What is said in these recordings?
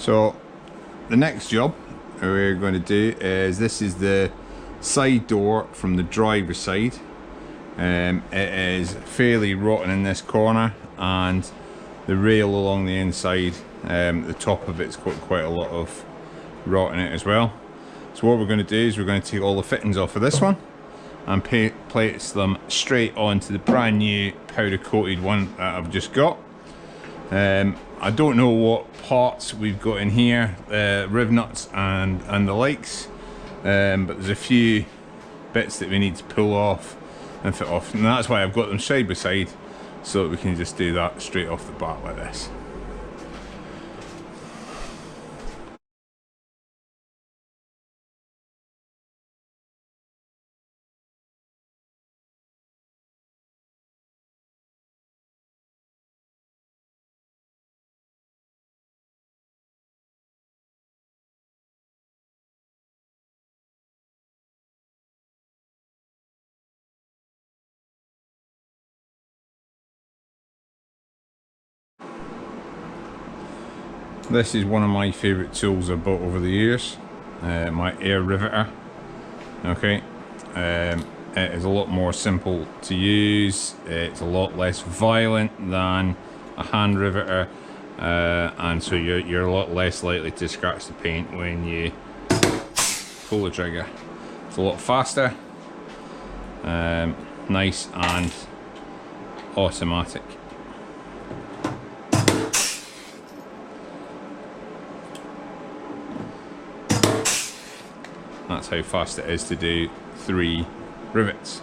So the next job we're going to do is, this is the side door from the driver's side. It is fairly rotten in this corner, and the rail along the inside, the top of it's got quite a lot of rot in it as well. So what we're going to do is we're going to take all the fittings off of this one and place them straight onto the brand new powder coated one that I've just got. I don't know what parts we've got in here, riv nuts and the likes, but there's a few bits that we need to pull off and fit off, and that's why I've got them side by side, so that we can just do that straight off the bat like this. This is one of my favourite tools I've bought over the years, my air riveter. Okay, it is a lot more simple to use, it's a lot less violent than a hand riveter, and so you're a lot less likely to scratch the paint when you pull the trigger. It's a lot faster, nice and automatic. That's how fast it is to do 3 rivets.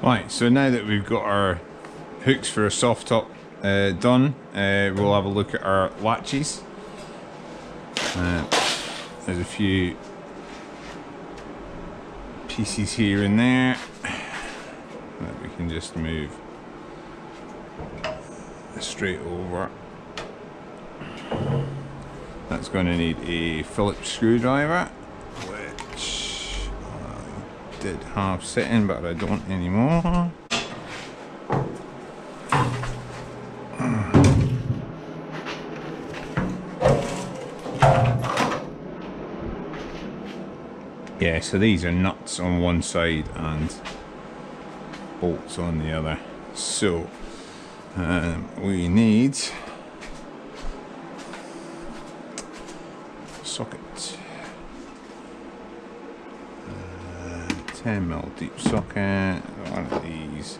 Right, so now that we've got our hooks for a soft top done, we'll have a look at our latches. There's a few pieces here and there that we can just move straight over. That's going to need a Phillips screwdriver, which I did have sitting but I don't anymore. Yeah, so these are nuts on one side and bolts on the other. So we need socket, 10mm deep socket, one of these.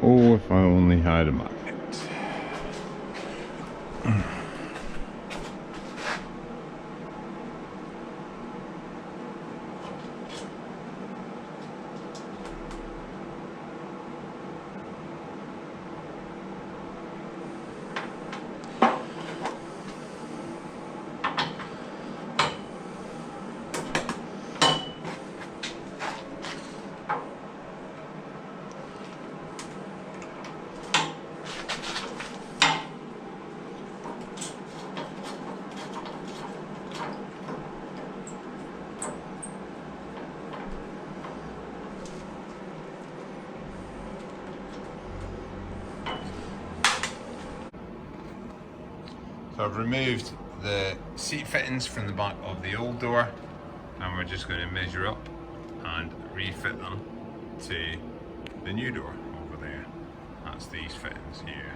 Oh, if I only had a magnet. So I've removed the seat fittings from the back of the old door, and we're just going to measure up and refit them to the new door over there. That's these fittings here.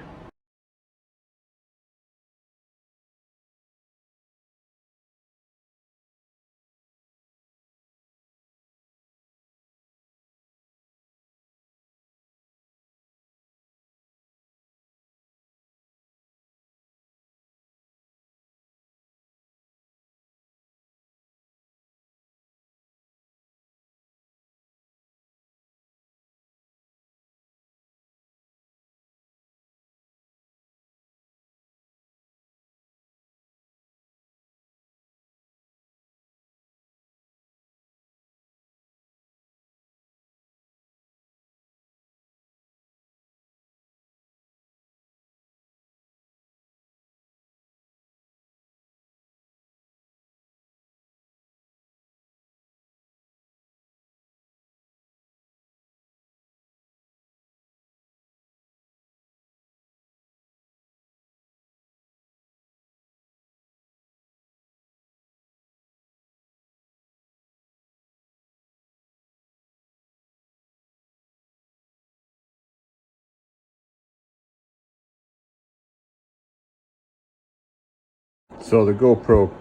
So the GoPro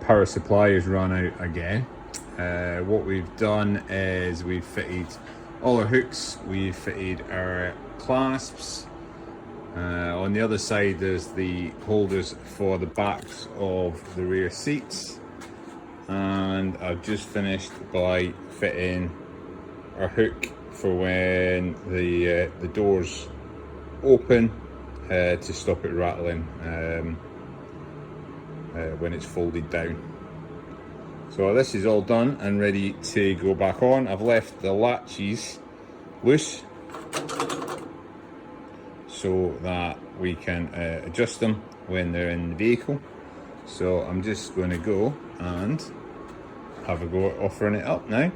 power supply is run out again. What we've done is we've fitted all our hooks, we've fitted our clasps. On the other side there's the holders for the backs of the rear seats, and I've just finished by fitting our hook for when the doors open to stop it rattling when it's folded down. So this is all done and ready to go back on. I've left the latches loose so that we can adjust them when they're in the vehicle. So I'm just going to go and have a go at offering it up now.